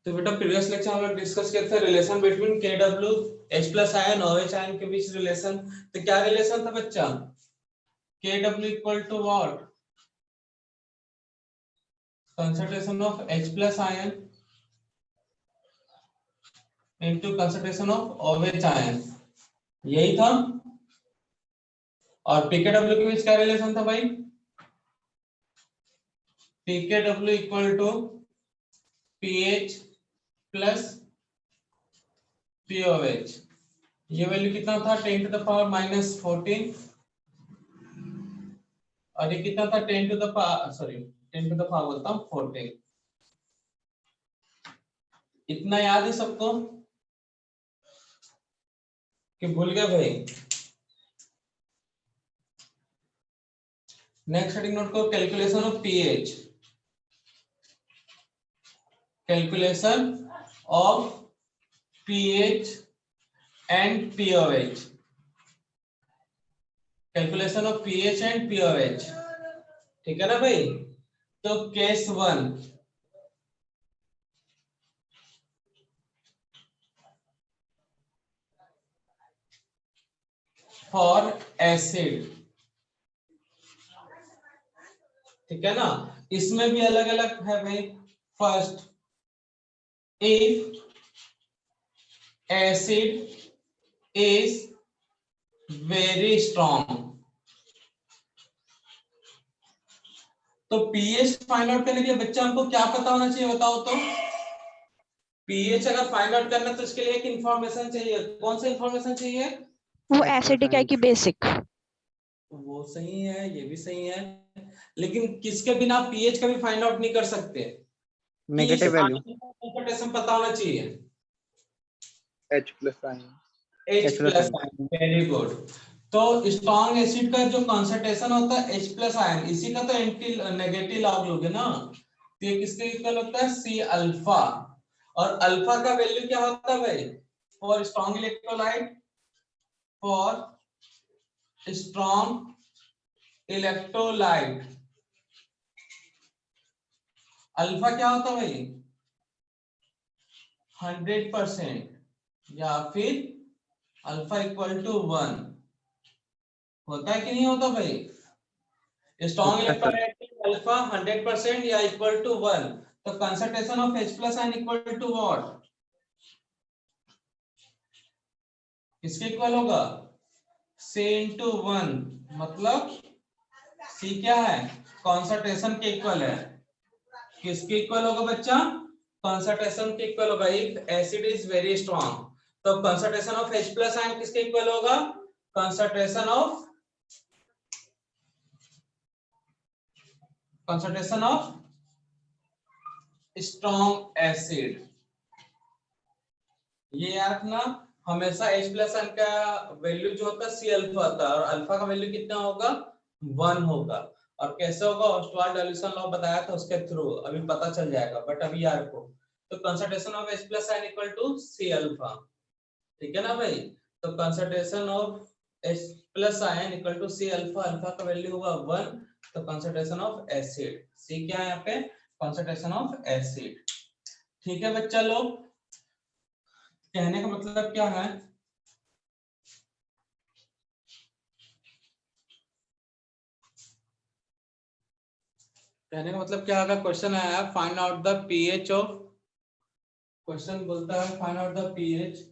तो बेटा previous lecture हम लोग डिस्कस किए थे relation between KW H plus ion और OH आयन के बीच रिलेशन। तो क्या रिलेशन था बच्चा? KW equal to what? Concentration of H plus ion into concentration of OH ion, यही था। और PKW के बीच क्या रिलेशन था भाई? PKW equal to pH plus POH। ये वैल्यू कितना था? 10 टू द पावर माइनस 14। और ये कितना था? 10 to the power, sorry 10 to the power बोलता हूँ 14। इतना याद है सबको कि भूल गए भाई? नेक्स्ट हेडिंग नोट करो, calculation of pH. Calculation of pH and pOH. Calculation of pH and pOH, ठीक है ना भाई? तो केस 1, फॉर एसिड, ठीक है ना? इसमें भी अलग अलग है भाई। First, if acid is very strong, तो पीएच फाइंड आउट करने के लिए बच्चा हमको क्या पता होना चाहिए बताओ तो? पीएच अगर फाइंड आउट करना तो इसके लिए एक इंफॉर्मेशन चाहिए। कौन सा इंफॉर्मेशन चाहिए? वो एसिडिक है कि बेसिक? वो सही है, ये भी सही है, लेकिन किसके बिना पीएच का भी फाइंड आउट नहीं कर सकते? नेगेटिव वैल्यू कंसंट्रेशन पता होना चाहिए। H plus ion. H plus ion, very good. तो स्ट्रॉन्ग एसिड का जो कंसंट्रेशन होता है H प्लस आयन, इसी का तो एंटी नेगेटिव लॉग लोगे ना, तो ये किसके इक्वल होता है? C alpha. और अल्फा का वैल्यू क्या होता है भाई? For strong electrolyte, for strong electrolyte alpha क्या होता है भाई? 100%, या फिर अल्फा इक्वल टू 1 होता है कि नहीं होता भाई? स्ट्रॉन्ग इलेक्ट्रोलाइट अल्फा 100% या इक्वल टू 1, तो concentration of H plus ion equal to what? किसके इक्वल होगा? C इंटू 1, मतलब C क्या है? कंसंट्रेशन के इक्वल है। किसके इक्वल होगा बच्चा? कंसंट्रेशन के इक्वल होगा। If acid is very strong, तो concentration of H plus ion किसके इक्वल होगा? Concentration of strong acid. ये याद रखना, हमेशा H प्लस आयन का वैल्यू जो होता है C अल्फा होता है, और अल्फा का वैल्यू कितना होगा? 1 होगा। और कैसे होगा? ऑस्टवाल्ड डाइल्यूशन लॉ बताया था, उसके थ्रू अभी पता चल जाएगा, बट अभी याद रखो। तो concentration of H plus ion equal to C alpha, ठीक है ना भाई? तो concentration of H plus ion equal to C alpha, alpha का वैल्यू होगा 1, तो कंसंट्रेशन ऑफ एसिड, C क्या है यहाँ पे? कंसंट्रेशन ऑफ एसिड, ठीक है बच्चा लोग? कहने का मतलब क्या है? कहने का मतलब क्या होगा? क्वेश्चन आया find out the pH of, question बोलता है find out the pH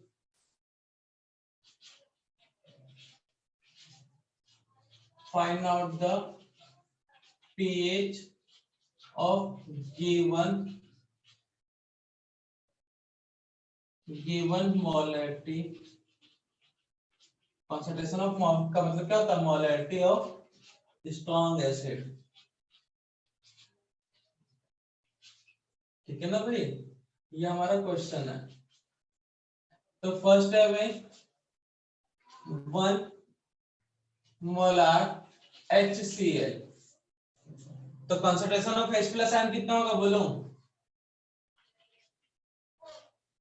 find out the pH of given molarity, concentration of का मतलब क्या होता है? molarity of strong acid, ठीक है ना भाई? ये हमारा क्वेश्चन है। तो फर्स्ट है भाई 1 मोलार HCl, तो concentration of H plus ion कितना होगा बोलो?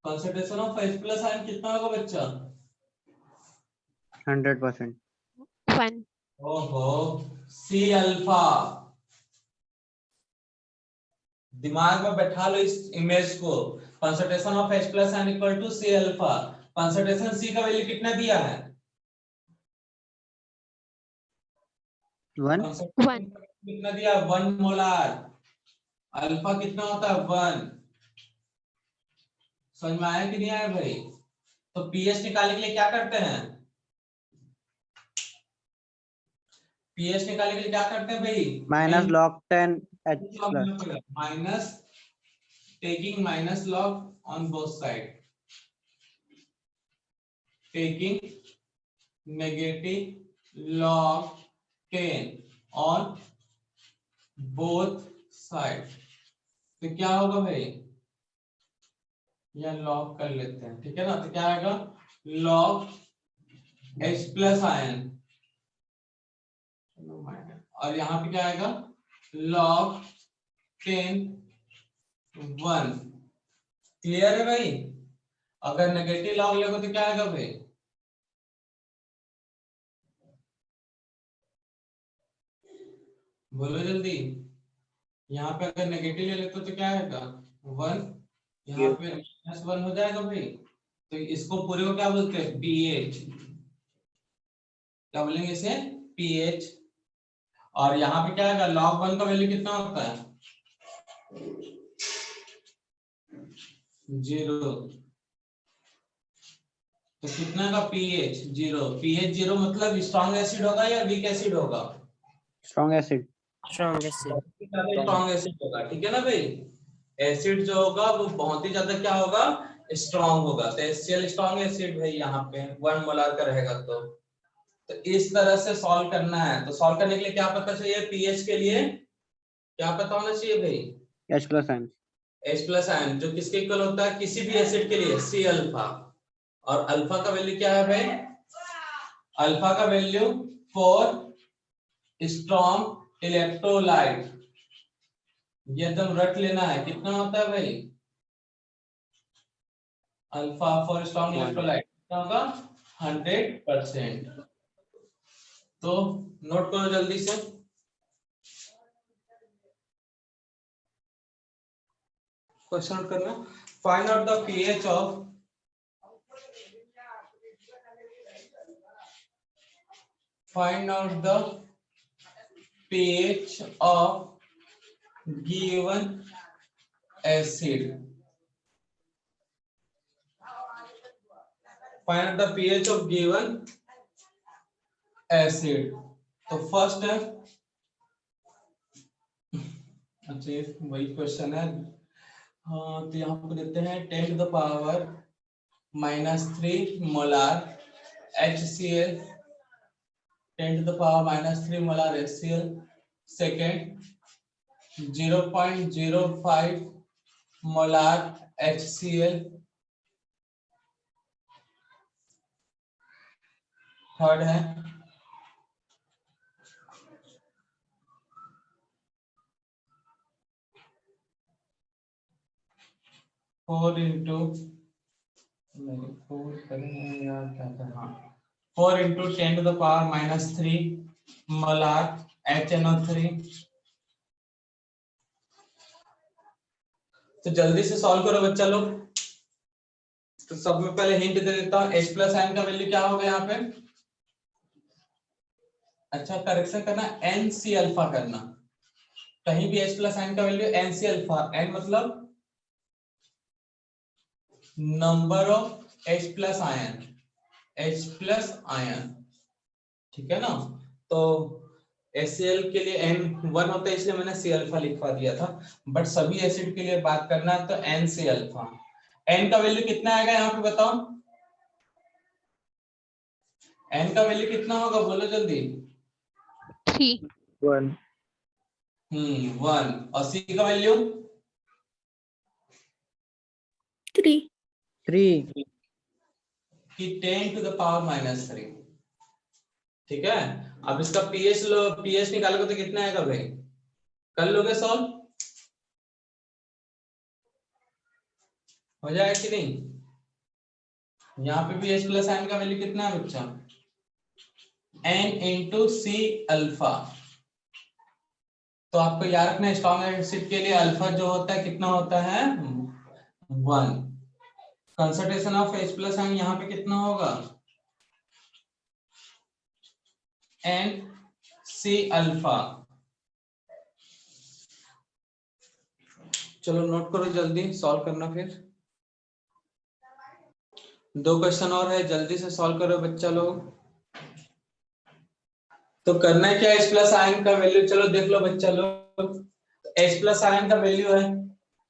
Concentration of H plus ion कितना होगा बच्चा? 100%। 1। ओहो, C अल्फा, दिमाग में बैठा लो इस इमेज को। Concentration of H plus ion equal to C alpha. Concentration C का वैल्यू कितना दिया है? 1 कंसंट्रेशन कितना दिया? 1 मोलार। अल्फा कितना होता है? 1। समझ में आया कि नहीं आया भाई? तो पीएच निकालने के लिए क्या करते हैं? पीएच निकालने के लिए क्या करते हैं भाई? Minus log 10 H plus minus, taking minus log on both side, taking negative log 10 on both side। तो क्या होगा भाई? यह लॉग कर लेते हैं, ठीक है ना? तो क्या आएगा? लॉग H प्लस आयन, और यहाँ पे क्या आएगा? लॉग 10 1। क्लियर है भाई? अगर नेगेटिव लॉग लोगे तो क्या आएगा भाई? बोलो जल्दी। यहाँ पे अगर नेगेटिव ले लेते तो क्या आएगा? 1। यहाँ पे -1 हो जाएगा भाई। तो इसको पूरे को क्या बोलते हैं? पीएच। क्या बोलेंगे इसे? पीएच। और यहाँ पे क्या आएगा? log 1 का वैल्यू कितना होता है? 0। तो कितना का पीएच? 0। पीएच 0 मतलब स्ट्रॉन्ग एसिड होगा या वीक एसिड होगा? स्ट्रॉन्ग एसिड स्ट्रॉन्ग एसिड होगा, ठीक है ना भाई? एसिड जो होगा वो बहुत ही ज्यादा क्या होगा? स्ट्रॉन्ग होगा। तो HCl स्ट्रॉन्ग एसिड भाई यहाँ पे 1 मोलार का रहेगा। तो इस तरह से सॉल्व करना है। तो सॉल्व करने के लिए क्या पता चाहिए? पीएच के लिए क्या पता होना चाहिए भाई? H plus ion H plus ion जो किसके इक्वल होता है? किसी भी एसिड के लिए C अल्फा। और अल्फा का वैल्यू क्या है भाई? अल्फा का वैल्यू फॉर स्ट्रॉन्ग इलेक्ट्रोलाइट, ये एकदम रट लेना है। कितना होता है भाई? अल्फा फॉर स्ट्रॉन्ग इलेक्ट्रोलाइट कितना होगा? 100%। तो नोट करो जल्दी से। क्वेश्चन नोट करना। Find out the pH of pH of given acid. Find out the pH of given acid. तो फर्स्ट है, अच्छा ये वही क्वेश्चन है। हाँ तो यहाँ पे देते हैं 10 to the power -3 molar HCl, 10 to the power -3 molar HCl। Second 0.05 molar HCl। Third है 4 into 10 to the power -3 molar HNO3। तो जल्दी से सॉल्व करो बच्चा लोग। तो सब में पहले हिंट दे देता हूँ। H प्लस आयन का वैल्यू क्या होगा यहाँ पे? अच्छा करेक्शन करना, NC अल्फा करना। कहीं भी H प्लस आयन का वैल्यू NC अल्फा, N मतलब number of H plus ion, H plus ion, ठीक है ना? तो HCl के लिए N1 होता है इसलिए मैंने C अल्फा लिखवा दिया था, बट सभी एसिड के लिए बात करना है तो NC अल्फा। N का वैल्यू कितना आएगा यहाँ पे बताओ? N का वैल्यू कितना होगा? बोलो जल्दी। 3 1 1। और C का वैल्यू 3 कि 10 to the power -3, ठीक है? अब इसका पीएच लो, पीएच निकालोगे तो कितना आएगा भाई? कर लोगे सॉल्व? हो जाएगा कि नहीं? यहाँ पे भी H प्लस आयन का वैल्यू कितना है बच्चा? N into C alpha. तो आपको याद रखना है स्ट्रॉन्ग एसिड के लिए अल्फा जो होता है कितना होता है 1। Concentration of H plus ion यहाँ पे कितना होगा NC अल्फा। चलो नोट करो, जल्दी सॉल्व करना। फिर 2 क्वेश्चन और है, जल्दी से सॉल्व करो बच्चा लोग। तो करना है क्या, H प्लस आयन का वैल्यू चलो देख लो बच्चा लोग। H प्लस आयन का वैल्यू है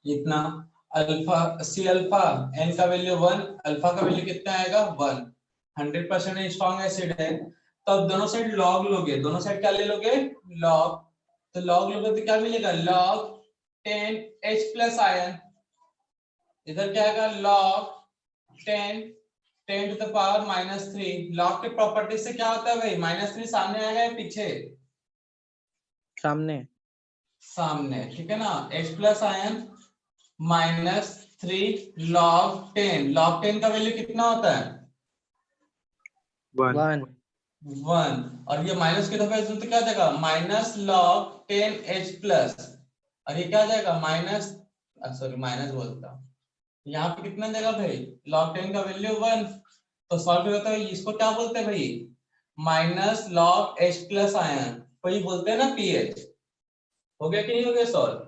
इतना, अल्फा C अल्फा, N का वैल्यू 1, अल्फा का वैल्यू कितना आएगा 1। 100% स्ट्रॉन्ग एसिड है। तो अब दोनों साइड लॉग लोगे, दोनों साइड क्या ले लोगे लॉग। तो लॉग लोगे तो क्या मिलेगा लॉग 10 H प्लस आयन, इधर क्या आएगा log 10 to the power -3। Log के प्रॉपर्टी से क्या होता है भाई, -3 सामने आएगा या पीछे, सामने। सामने, ठीक है ना। H plus ion -3 log 10, log 10 का वैल्यू कितना होता है 1। 1। और ये माइनस की दफा तो क्या जाएगा माइनस log 10 H प्लस, और ये क्या जाएगा माइनस, सॉरी माइनस बोलता, यहाँ पे कितना जाएगा भाई log 10 का वैल्यू 1। तो सॉल्व करते हैं इसको क्या बोलते हैं भाई minus log H plus ion, वही बोलते हैं ना pH। हो गया कि नहीं हो गया सॉल्व।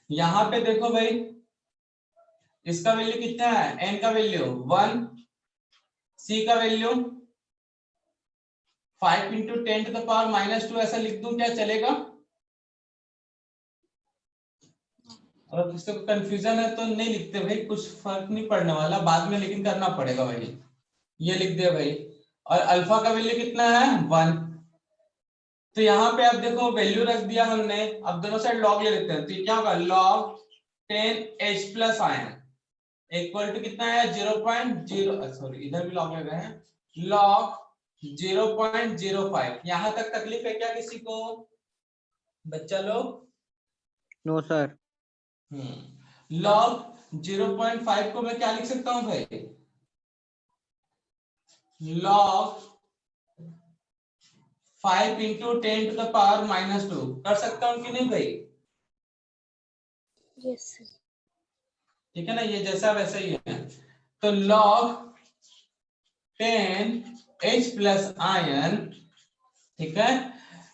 यहाँ पे देखो भाई इसका वैल्यू कितना है n का वैल्यू 1, C का वैल्यू 5 × 10 टू द पावर -2, ऐसा लिख दूं क्या चलेगा। अगर किसी को कंफ्यूजन है तो नहीं लिखते भाई, कुछ फर्क नहीं पड़ने वाला बाद में, लेकिन करना पड़ेगा भाई। ये लिख दिया भाई। और अल्फा का वैल्यू कितना है 1। तो यहाँ पे अब देखो वैल्यू रख दिया हमने, अब दोनों साइड लॉग ले लेते हैं। तो ये क्या होगा log 10 H plus ion equal to कितना है 0.0, सॉरी इधर भी लॉग लगा है, log 0.05। यहां तक तकलीफ है क्या किसी को बच्चा लोग। No sir. log 0.5 को मैं क्या लिख सकता हूं भाई log 5 × 10 टू द पावर -2 कर सकता हूं कि नहीं भाई। Yes, sir. ठीक है ना, ये जैसा वैसा ही है। तो log 10 H प्लस आयन, ठीक है।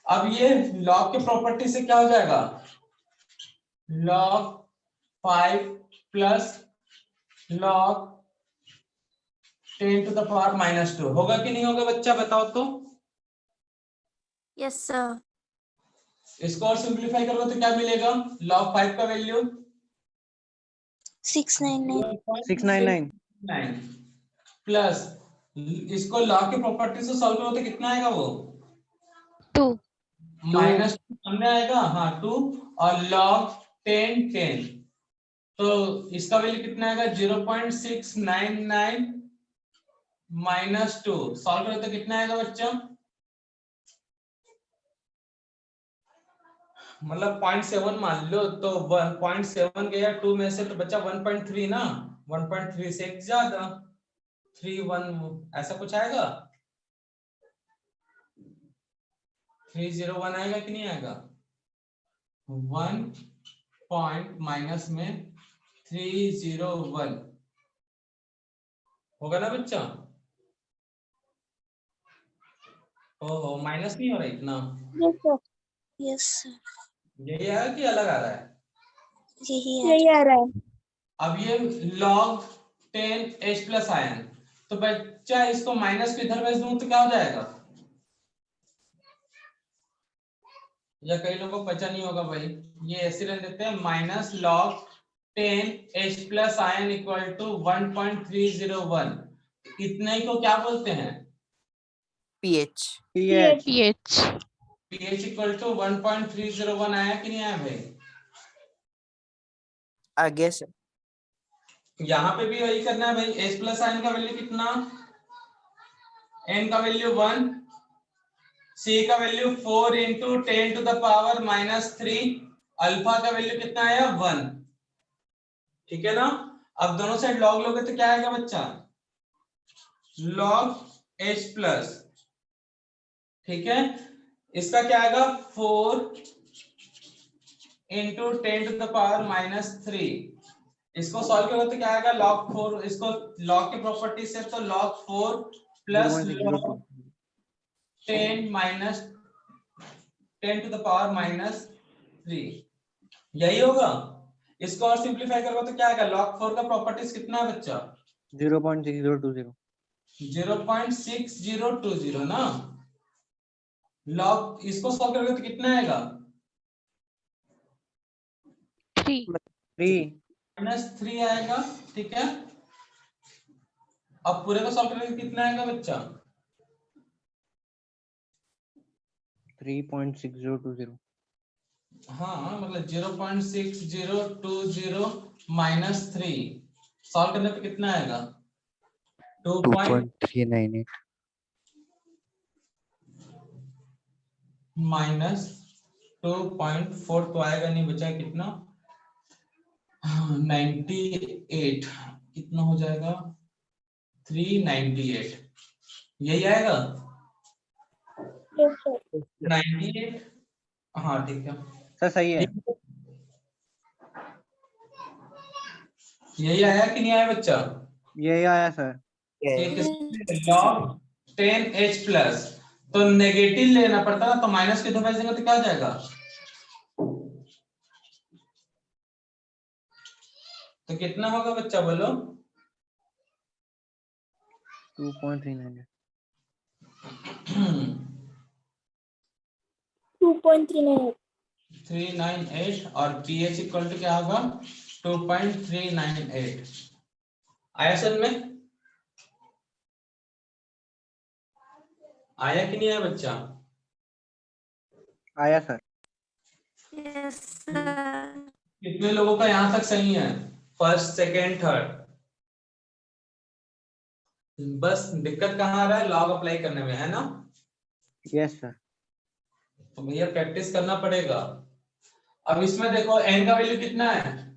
अब ये log के प्रॉपर्टी से क्या हो जाएगा log 5 plus log 10 to the power -2 होगा कि नहीं होगा बच्चा बताओ तो। Yes, sir. इसको और सिंप्लीफाई करोगे तो क्या मिलेगा log 5 का वैल्यू 699. 699। प्लस इसको log के प्रॉपर्टी से सॉल्व करो तो कितना आएगा वो 2. -2 सामने आएगा, हाँ 2, और log 10 तो इसका वैल्यू कितना आएगा 0.699 -2। सॉल्व करो तो कितना आएगा बच्चा, मतलब 0.7 मान लो तो 1.7 गया 2 में से, तो बच्चा 1.3 ना, 1.3 से एक ज्यादा 31 ऐसा कुछ आएगा 301 आएगा कि नहीं आएगा 1 पॉइंट माइनस में 301 होगा ना बच्चा। ओहो माइनस नहीं हो रहा इतना, Yes, sir. Yes, sir. यही आया कि अलग आ रहा है। यही आ रहा है. अब ये log 10 H प्लस आयन, तो बच्चा इसको माइनस को इधर भेज दूं तो क्या हो जाएगा, या कई लोगों को पता नहीं होगा भाई, ये ऐसे रख देते हैं -log 10 H plus ion equal to 1.301। इतने ही को क्या बोलते हैं pH pH. pH equal to 1.301 आया कि नहीं आया भाई। आगे से यहाँ पे भी वही करना है भाई, H प्लस आयन का वैल्यू कितना, N का वैल्यू 1, C का value 4 × 10 to the power -3, alpha का वैल्यू कितना आया 1, ठीक है ना। अब दोनों साइड लॉग लोगे तो क्या आएगा बच्चा log H प्लस, ठीक है। इसका क्या आएगा 4 इंटू 10 टू द पावर -3। इसको सॉल्व करोगे तो क्या आएगा log 4, इसको log की प्रॉपर्टी से तो log 4 plus 0.602 10 minus 10 to the power -3 यही होगा। इसको और सिंपलीफाई करोगे तो क्या आएगा log 4 का प्रॉपर्टीज कितना है बच्चा 0.6020 0.6020 ना। log इसको सॉल्व करोगे तो कितना आएगा 3 -3 आएगा। ठीक है, अब पूरे को सॉल्व करोगे तो कितना आएगा बच्चा 3.6020 हाँ मतलब 0.6020 -3 सॉल्व करने पे कितना आएगा 2.398 माइनस 2.4 तो आएगा नहीं, बचा कितना 98 कितना हो जाएगा 398 यही आएगा 98। हाँ ठीक है, सर सही है। यही आया कि नहीं आया बच्चा ये आया सर। log 10H प्लस तो नेगेटिव लेना पड़ता ना, तो माइनस के दो भेजेंगे तो क्या हो जाएगा तो कितना होगा बच्चा बोलो 2.398 398 और pH इक्वल टू क्या होगा 2.398। आया समझ में, आया कि नहीं आया बच्चा आया सर। कितने लोगों का यहां तक सही है फर्स्ट सेकेंड थर्ड। बस दिक्कत कहाँ आ रहा है लॉग अप्लाई करने में है ना, यस सर। तो भैया प्रैक्टिस करना पड़ेगा। अब इसमें देखो n का वैल्यू कितना है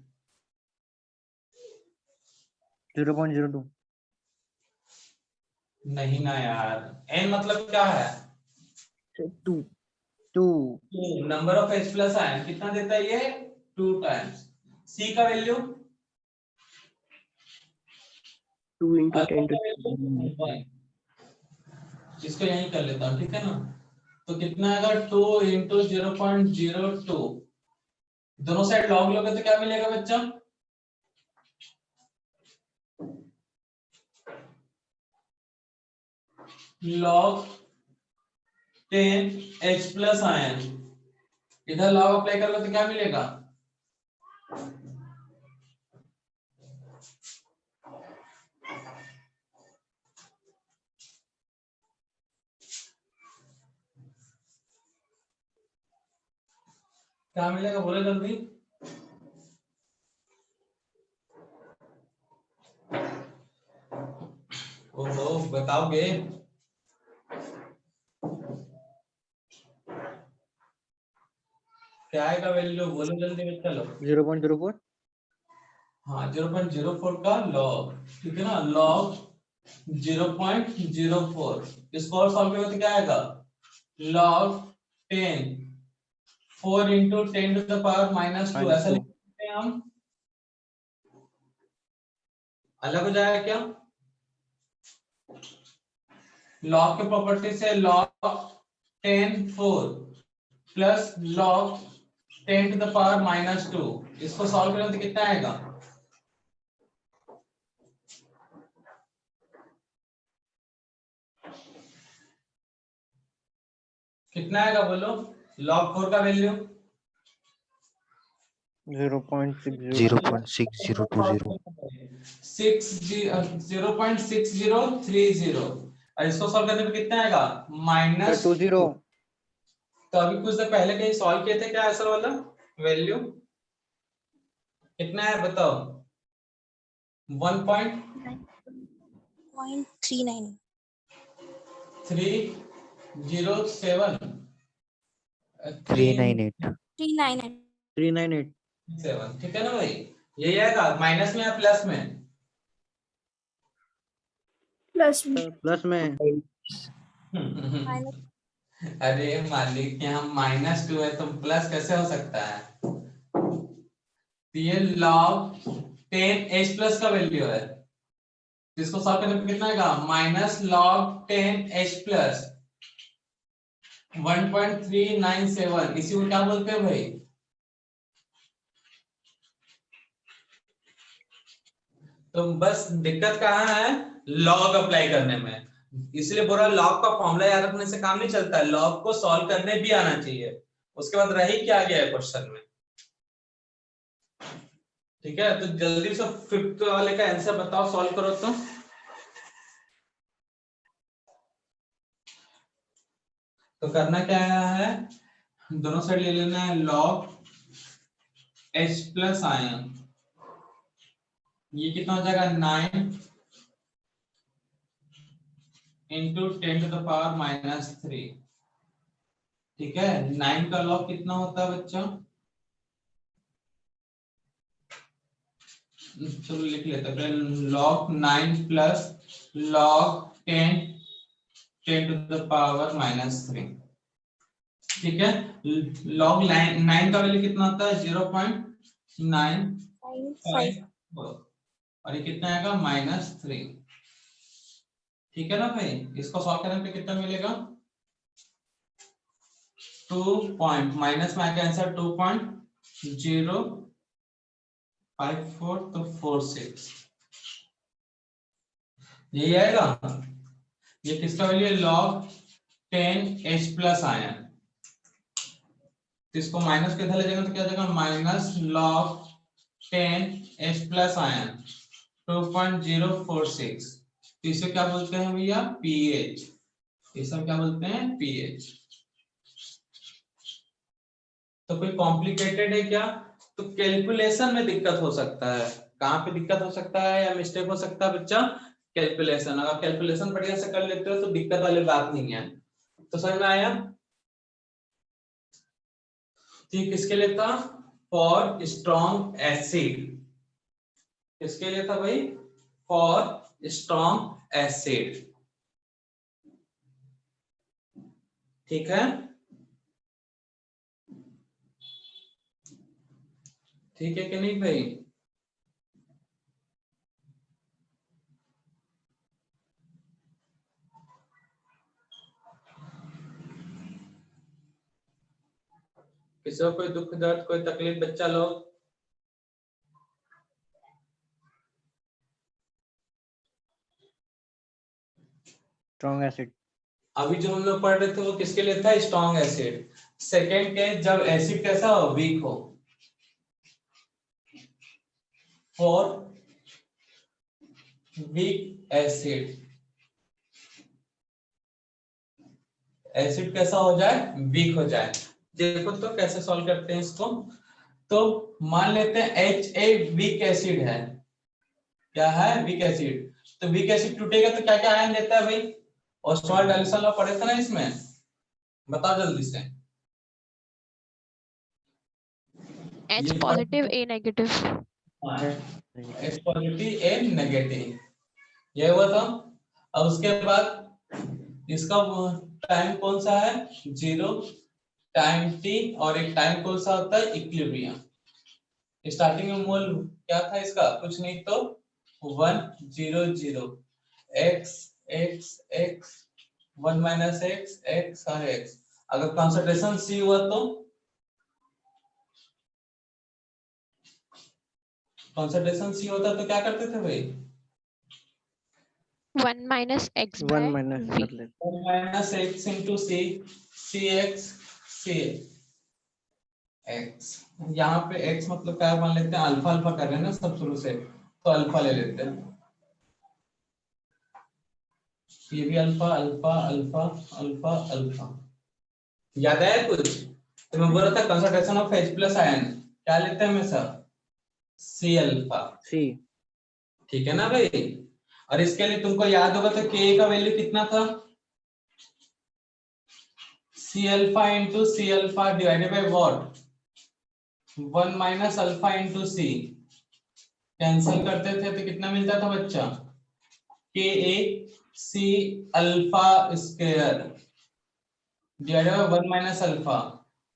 0.02 नहीं ना यार, n मतलब क्या है 2 number of h plus ion कितना देता है ये 2 टाइम्स। c का वैल्यू 2 into 10 to इसको यहीं कर लेता हूँ ठीक है ना, तो कितना आएगा 2 इंटू 0.02 दोनों साइड लॉग लोगे तो क्या मिलेगा बच्चा log 10 H प्लस आयन, इधर लॉग अप्लाई करोगे तो क्या मिलेगा क्या मिलेगा बोले जल्दी ओहो बताओगे क्या आएगा वैल्यू बोलो जल्दी बच्चा लो 0.04 हाँ 0.04 का लॉग ठीक है ना लॉग 0.04 इसको और सॉल्व करोगे तो क्या आएगा log 10 4 into 10 to the power -2 ऐसा लिख सकते हैं हम, अलग हो जाएगा क्या log के प्रॉपर्टी से log 10 4 plus log 10 to the power -2 इसको सॉल्व करें तो कितना आएगा कितना आएगा बोलो log 4 का वैल्यू 0.6020 0.6030 और इसको सॉल्व करने पे कितना आएगा -20। तो अभी कुछ देर पहले कहीं सॉल्व किए थे क्या आंसर वाला वैल्यू कितना है बताओ 1.39 307 398 398 7 ठीक है ना भाई, यही आएगा माइनस में या प्लस में प्लस में अरे मालिक यहाँ -2 है तो प्लस कैसे हो सकता है तो ये log 10 h प्लस का वैल्यू है, इसको सॉल्व करने पे कितना आएगा माइनस log 10 h प्लस 1.397, इसी को क्या बोलते हैं भाई, तो बस दिक्कत कहाँ है लॉग अप्लाई करने में, इसलिए बोला लॉग का फॉर्मूला याद रखने से काम नहीं चलता है, लॉग को सॉल्व करने भी आना चाहिए। उसके बाद रही क्या गया है क्वेश्चन में, ठीक है, तो जल्दी से फिफ्थ वाले का आंसर बताओ, सॉल्व करो तो करना क्या है, दोनों साइड ले लेना है log h प्लस आयन, ये कितना हो जाएगा 9 into 10 to the power minus 3, ठीक है। 9 का log कितना होता है बच्चों, चलो लिख लेते हैं, log 9 plus log 10 to the power minus 3, ठीक है। log 9 का वैल्यू कितना होता है 0.954 और ये कितना आएगा -3, ठीक है ना भाई। इसको सॉल्व करने पे कितना मिलेगा 2 पॉइंट माइनस में आएगा आंसर 2.054 तो 46 यही आएगा। ये किसका वैल्यू है log 10 h प्लस आयन, तो इसको माइनस के इधर ले जाएंगे तो क्या जाएगा minus log 10 h plus ion 2.046, तो इसे क्या बोलते हैं भैया pH, इसे हम क्या बोलते हैं pH। तो कोई कॉम्प्लिकेटेड है क्या, तो कैलकुलेशन में दिक्कत हो सकता है, कहाँ पे दिक्कत हो सकता है या मिस्टेक हो सकता है बच्चा, कैलकुलेशन, अगर कैलकुलेशन बढ़िया से कर लेते हो तो दिक्कत वाली बात नहीं है। तो समझ में आया, तो ये किसके लिए था, फॉर स्ट्रॉन्ग एसिड, किसके लिए था भाई, फॉर स्ट्रॉन्ग एसिड, ठीक है, ठीक है कि नहीं भाई। किसी को कोई दुख दर्द कोई तकलीफ बच्चा लोग, स्ट्रॉन्ग एसिड, अभी जो हम लोग पढ़ रहे थे वो किसके लिए था, स्ट्रॉन्ग एसिड। सेकेंड केस जब एसिड कैसा हो, वीक हो, फॉर वीक एसिड, एसिड कैसा हो जाए, वीक हो जाए। देखो तो कैसे सॉल्व करते हैं इसको, तो मान लेते हैं एच ए वीक एसिड है, क्या है वीक एसिड, तो वीक एसिड टूटेगा तो क्या क्या आयन देता है भाई, ऑस्वाल्ड डाइल्यूशन लॉ पढ़े थे ना इसमें, बताओ जल्दी से। H positive A negative, H positive A negative, ये हुआ था। अब उसके बाद इसका टाइम कौन सा है, 0 टाइम t, और एक टाइम कौन सा होता है इक्विलिब्रियम। स्टार्टिंग में मोल क्या था इसका, कुछ नहीं तो 1 0 0 x x x 1 minus x x और x। अगर कंसंट्रेशन c हुआ तो कंसंट्रेशन c होता तो क्या करते थे भाई, 1 माइनस x 1 माइनस v, कर लेते 1 minus x into c, cx c x, यहाँ पे x मतलब क्या मान लेते हैं, अल्फा अल्फा कर रहे हैं ना सब शुरू से, तो अल्फा ले लेते हैं, ये भी alpha alpha alpha alpha alpha, याद है कुछ, तो मैं बोल रहा था concentration of H plus ion क्या लेते हैं हमेशा, C अल्फा, सी, ठीक है ना भाई। और इसके लिए तुमको याद होगा तो K का वैल्यू कितना था, C alpha into C alpha divided by what, 1 minus alpha into C, cancel करते थे तो कितना मिलता था बच्चा, Ka C alpha square divided by 1 minus alpha,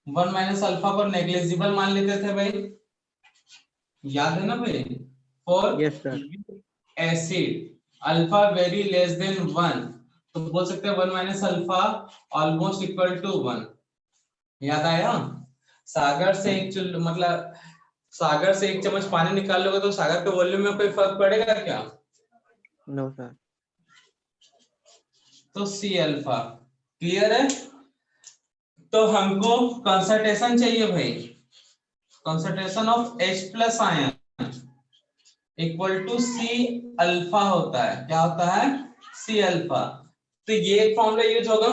1 minus alpha को नेग्लिजिबल मान लेते थे भाई, याद है ना भाई? फॉर Yes, sir. Acid alpha very less than 1, तो बोल सकते हैं 1 minus alpha almost equal to 1। याद आया? सागर से मतलब सागर से 1 चम्मच पानी निकाल लोगे तो सागर के वॉल्यूम में कोई फर्क पड़ेगा क्या? No, sir. तो सी अल्फा। क्लियर है? तो हमको कंसंट्रेशन चाहिए भाई, concentration of H plus ion equal to C alpha होता है। क्या होता है? C alpha. तो ये एक फॉर्मूला यूज होगा,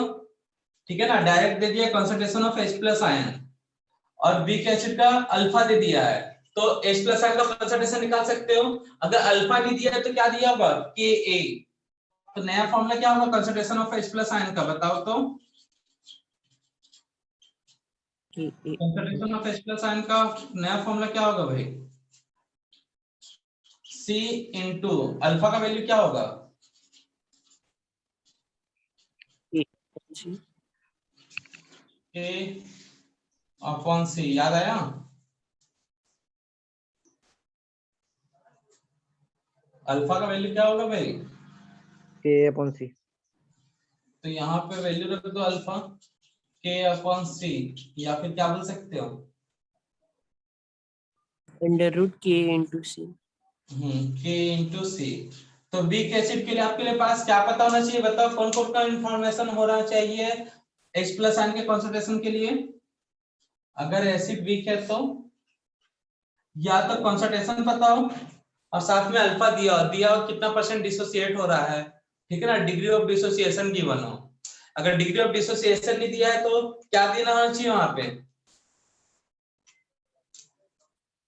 ठीक है ना? डायरेक्ट दे दिया concentration of H plus ion और वीक एसिड का अल्फा दे दिया है, तो H प्लस आयन का कंसंट्रेशन निकाल सकते हो। अगर अल्फा नहीं दिया है तो क्या दिया होगा? Ka। तो नया फॉर्मूला क्या होगा concentration of H plus ion का? बताओ तो। Concentration of H plus ion का नया फॉर्मूला क्या होगा भाई? C इंटू अल्फा का वैल्यू क्या होगा? K upon C। याद आया? अल्फा का वैल्यू क्या होगा भाई? K upon C. तो यहाँ पे वैल्यू रख दो अल्फा K अपॉन C, या फिर क्या बोल सकते हो? Under root K into C। K into C। तो वीक एसिड के लिए आपके लिए पास क्या पता होना चाहिए? बताओ कौन कौन का इंफॉर्मेशन होना चाहिए H प्लस आयन के कंसंट्रेशन के लिए? अगर एसिड वीक है तो या तो कंसंट्रेशन पता हो और साथ में अल्फा दिया हो कितना परसेंट डिसोसिएट हो रहा है, ठीक है ना? डिग्री ऑफ डिसोसिएशन गिवन हो। अगर डिग्री ऑफ डिसोसिएशन नहीं दिया है तो क्या देना होना चाहिए वहां पे?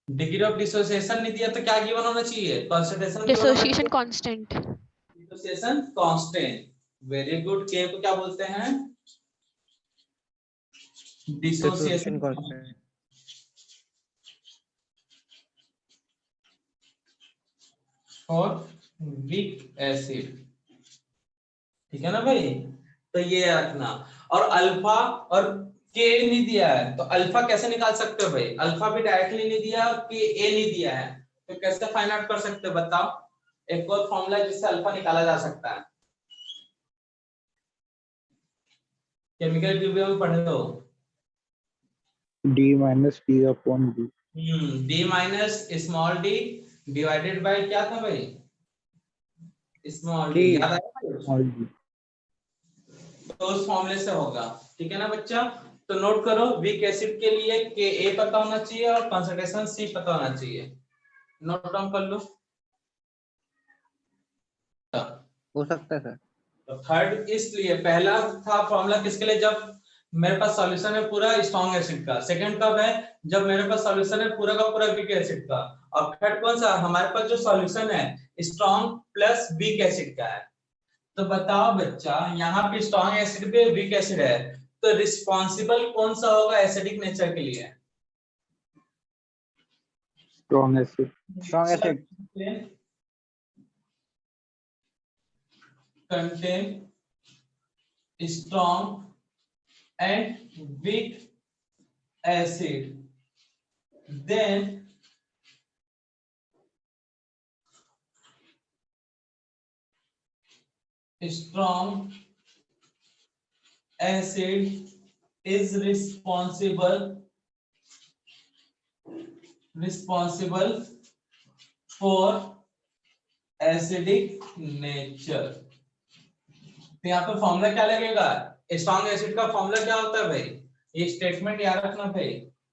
डिग्री ऑफ डिसोसिएशन नहीं दिया तो क्या गिवन होना चाहिए? Concentration dissociation constant. Dissociation constant. Very good. के को क्या बोलते हैं? Dissociation Dissociation constant. और वीक एसिड, ठीक है ना भाई? तो ये रखना। और अल्फा और के नहीं दिया है तो अल्फा कैसे निकाल सकते हो भाई? अल्फा भी डायरेक्टली नहीं दिया और के ए नहीं दिया है, तो कैसे फाइंड आउट कर सकते हो बताओ? एक और फॉर्मूला जिससे अल्फा निकाला जा सकता है, केमिकल ट्यूब में पढ़े हो। D minus P upon B. D minus small D divided by क्या था भाई? Small D. D. याद आया भाई? Small d. तो उस फॉर्मूले से होगा, ठीक है ना बच्चा? तो नोट करो, वीक एसिड के लिए के ए पता होना चाहिए और कंसंट्रेशन सी पता होना चाहिए। नोट डाउन कर लो। हो सकता है सर। तो थर्ड इसलिए पहला था फॉर्मूला किसके लिए? जब मेरे पास सॉल्यूशन है पूरा स्ट्रॉन्ग एसिड का। सेकंड कब है? जब मेरे पास सॉल्यूशन है पूरा का पूरा वीक एसिड का। और थर्ड कौन सा? हमारे पास जो सॉल्यूशन है स्ट्रॉन्ग प्लस वीक एसिड का है। तो बताओ बच्चा, यहाँ पे स्ट्रॉन्ग एसिड पे वीक एसिड है, तो रिस्पॉन्सिबल कौन सा होगा एसिडिक नेचर के लिए? Strong acid. Strong acid. Contain strong and weak acid, then strong acid is responsible for acidic nature। तो यहाँ पे फॉर्मूला क्या लगेगा? स्ट्रॉन्ग एसिड का फॉर्मूला क्या होता है भाई? ये स्टेटमेंट याद रखना भाई,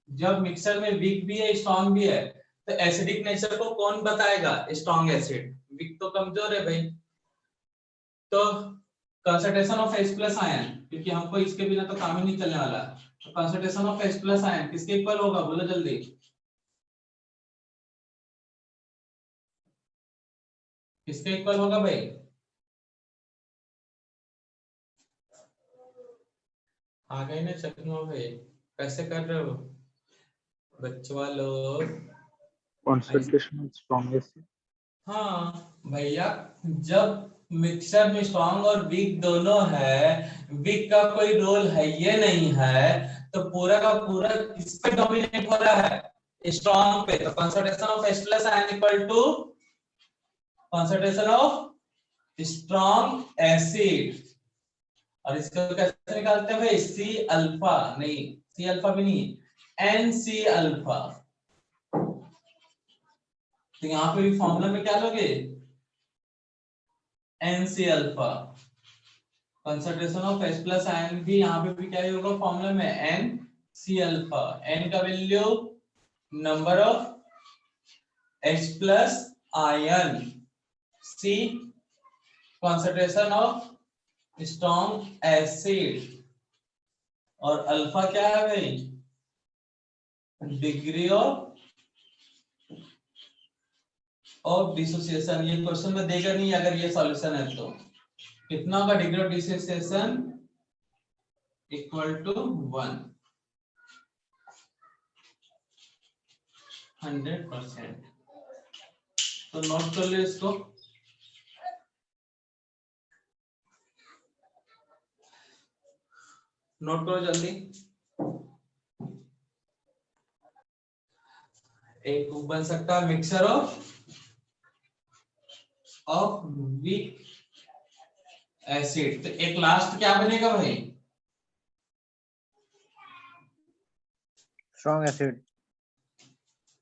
जब मिक्सर में वीक भी है स्ट्रॉन्ग भी है तो एसिडिक नेचर को कौन बताएगा? Strong acid. वीक तो कमजोर है भाई। तो concentration of H plus ion, क्योंकि हमको इसके बिना तो काम ही नहीं चलने वाला, तो concentration of H plus ion किसके इक्वल होगा? बोलो जल्दी। किसके इक्वल होगा भाई? आ गए ना चकमा भाई? कैसे कर रहे हो बच्चों लोग? Concentration of strong acid. हाँ भैया, जब मिक्सर में स्ट्रॉन्ग और वीक दोनों है, वीक का कोई रोल है ये नहीं है, तो पूरा का पूरा किस पे डोमिनेट हो रहा है? स्ट्रॉन्ग पे, तो concentration of H plus ion equal to concentration of strong acid. और इसको कैसे निकालते हैं भाई? सी अल्फा नहीं, सी अल्फा भी नहीं, एन सी अल्फा। तो यहाँ पे भी फॉर्मूला में क्या लोगे? N C alpha. Concentration of H plus ion भी यहाँ पे भी क्या होगा फॉर्मूला में? N C alpha. एन का value number of H plus ion, C concentration of strong acid, और अल्फा क्या है भाई? Degree of dissociation. ये क्वेश्चन में देगा नहीं, अगर ये सॉल्यूशन है तो कितना होगा degree of dissociation? Equal to 100%। तो नोट कर लो इसको। नोट करो जल्दी। एक बन सकता है मिक्सचर ऑफ वीक एसिड। तो एक लास्ट क्या बनेगा भाई? Strong acid.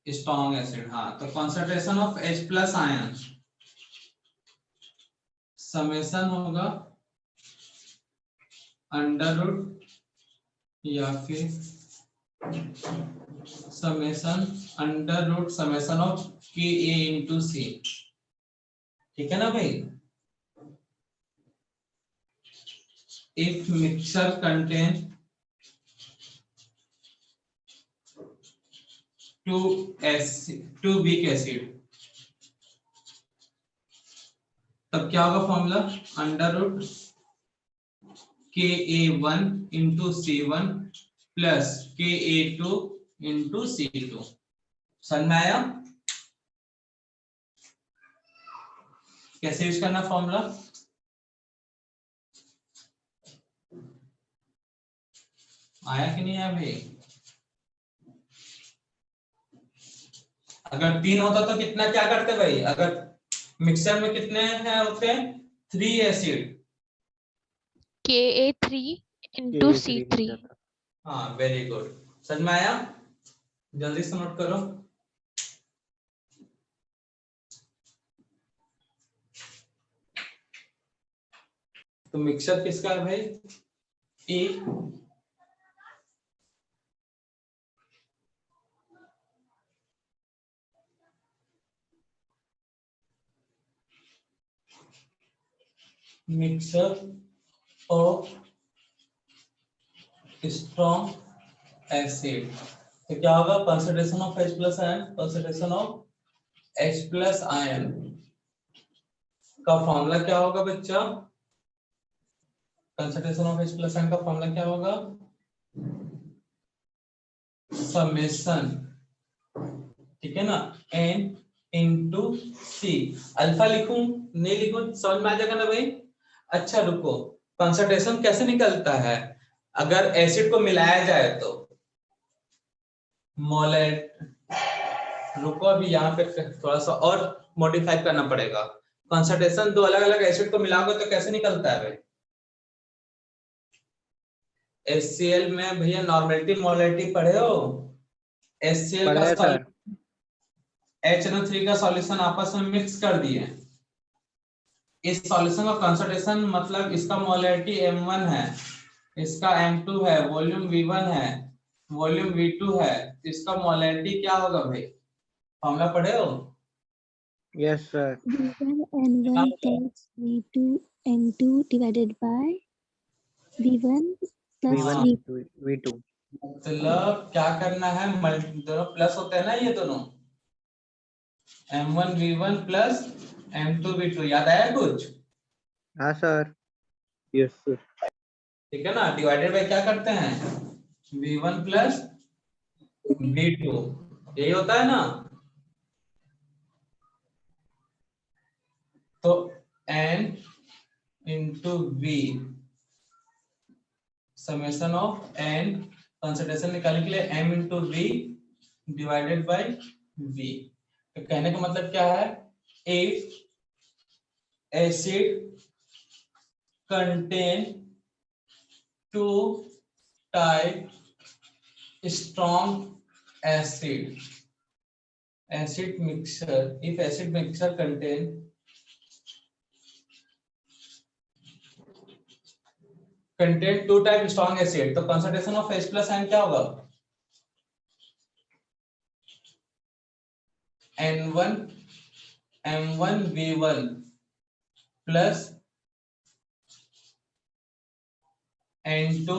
Strong acid. हाँ, तो concentration of H plus ion summation होगा अंडर रूट या फिर summation under root summation of Ka into C। ठीक है ना भाई? If mixture contain two weak acid, तब क्या होगा formula? Under root Ka1 into C1 plus Ka2 into C2। समझ में आया कैसे यूज करना फॉर्मूला? आया कि नहीं आया भाई? अगर 3 होता तो कितना क्या करते भाई? अगर मिक्सचर में कितने हैं होते हैं? 3 एसिड। Ka3 into C3। हाँ, वेरी गुड। समझ में आया? जल्दी से नोट करो। तो मिक्सचर किसका है भाई? A mixture of strong acid. तो क्या होगा? Concentration of H plus ion, concentration of H plus ion का फॉर्मूला क्या होगा बच्चा? Concentration of H plus ion का फॉर्मूला क्या होगा? समेशन, ठीक है ना, N इंटू C। अल्फा लिखूं नहीं लिखूं समझ में आ जाएगा ना भाई? अच्छा रुको, कंसंट्रेशन कैसे निकलता है अगर एसिड को मिलाया जाए तो? मोलेट, रुको अभी यहाँ पे थोड़ा सा और मॉडिफाई करना पड़ेगा। कंसंट्रेशन दो अलग अलग एसिड को मिलाओगे तो कैसे निकलता है भाई? HCl में भैया नॉर्मेलिटी मोलेटिव पढ़े हो? HCl का HNO3 का सॉल्यूशन आपस में मिक्स कर दिए। इस सॉल्यूशन का कंसंट्रेशन मतलब इसका मोलैरिटी M1 है, इसका M2 है, वॉल्यूम V1 है, वॉल्यूम V2 है, इसका मोलैरिटी क्या होगा भाई? फॉर्मूला पढ़े हो? Yes sir. V1N1 plus V2N2 divided by V1 plus V2। मतलब क्या करना है? दोनों प्लस होते हैं ना ये दोनों, M1 V1 plus M2 V2। याद आया कुछ? हाँ सर। Yes sir. ठीक है ना? डिवाइडेड बाय क्या करते हैं? V1 प्लस V2, यही होता है ना? तो N into V summation of N, concentration निकालने के लिए M into V divided by V। तो कहने का मतलब क्या है, if acid contain 2 type strong acid mixture, if acid mixture contain 2 type strong acid, तो concentration of H plus ion क्या होगा, N1 M1V1 plus N2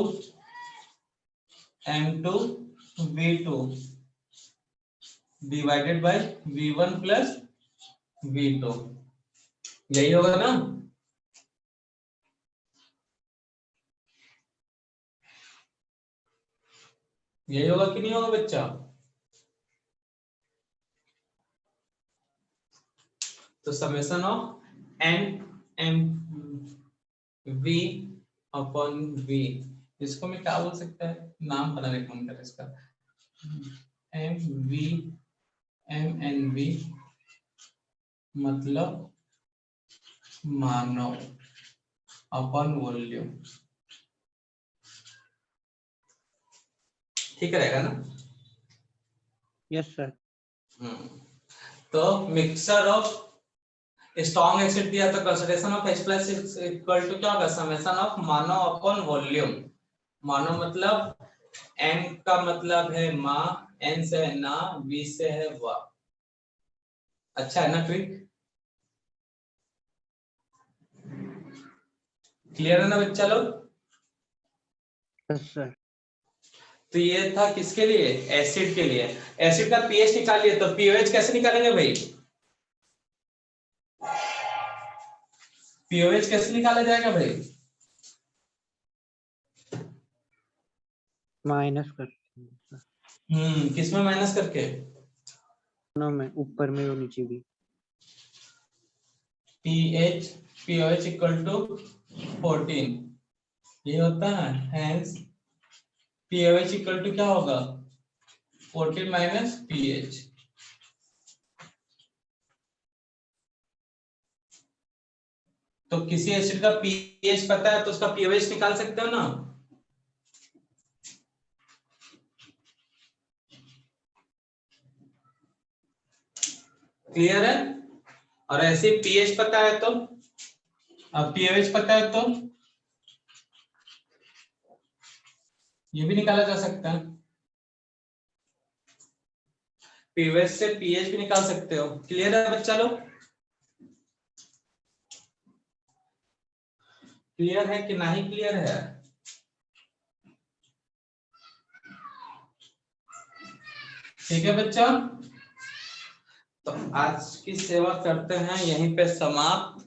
M2V2 divided by V1 plus V2, यही होगा ना। यही होगा कि नहीं होगा बच्चा। तो summation of NMV upon V, इसको मैं क्या बोल सकता है, नाम बनाने का मन कर इसका, MNV मतलब मानव अपॉन वॉल्यूम, ठीक रहेगा ना। Yes sir. तो मिक्सचर ऑफ स्ट्रॉन्ग एसिड दिया तो concentration of H plus equal to क्या होगा, समेशन ऑफ मानव अपॉन वॉल्यूम। मानव मतलब M का मतलब है माँ, N से है ना, V से है वा। अच्छा है ना ट्रिक, क्लियर है ना बच्चा लोग। Yes sir. तो ये था किसके लिए, एसिड के लिए। एसिड का पीएच निकालिए, तो पीओएच कैसे निकालेंगे भाई, पीओएच कैसे निकाला जाएगा भाई, माइनस कर। किसमें माइनस करके, दोनों में, ऊपर में और नीचे भी। पीओएच इक्वल टू 14 ये होता है, हेंस पीओएच इक्वल टू क्या होगा, 14 माइनस पीएच। तो किसी एसिड का पीएच पता है तो उसका पीओएच निकाल सकते हो ना। क्लियर है। और ऐसे पीएच पता है तो, अब पीओएच पता है तो ये भी निकाला जा सकता है, पीओएच से पीएच भी निकाल सकते हो। क्लियर है बच्चा लोग, क्लियर है कि नहीं क्लियर है। ठीक है बच्चा, तो आज की सेवा करते हैं यहीं पे समाप्त।